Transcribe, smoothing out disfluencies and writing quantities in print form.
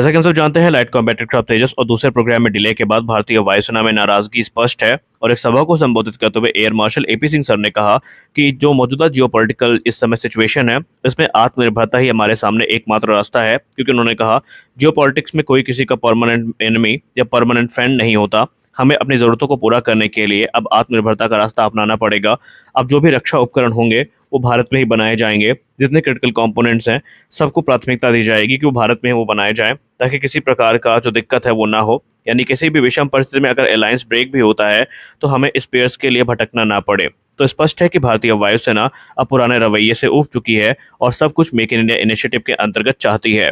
जैसा कि हम सब जानते हैं, लाइट कॉम्बैट एयरक्राफ्ट तेजस और दूसरे प्रोग्राम में डिले के बाद भारतीय वायुसेना में नाराजगी स्पष्ट है। और एक सभा को संबोधित करते हुए air marshal AP Singh sir ने कहा कि जो मौजूदा जियोपॉलिटिकल इस समय सिचुएशन है, इसमें आत्मनिर्भरता ही हमारे सामने एकमात्र रास्ता है। क्योंकि उन्होंने कहा, जियोपॉलिटिक्स में कोई किसी का परमानेंट एनिमी या परमानेंट फ्रेंड नहीं होता। हमें अपनी ज़रूरतों को पूरा करने के लिए अब आत्मनिर्भरता का रास्ता अपनाना पड़ेगा। अब जो भी रक्षा उपकरण होंगे वो भारत में ही बनाए जाएंगे। जितने क्रिटिकल कंपोनेंट्स हैं, सबको प्राथमिकता दी जाएगी कि वो भारत में ही वो बनाए जाएं, ताकि किसी प्रकार का जो दिक्कत है वो ना हो। यानी किसी भी विषम परिस्थिति में अगर अलायंस ब्रेक भी होता है तो हमें स्पेयर्स के लिए भटकना ना पड़े। तो स्पष्ट है कि भारतीय वायुसेना अब पुराने रवैये से ऊब चुकी है और सब कुछ मेक इन इंडिया इनिशिएटिव के अंतर्गत चाहती है।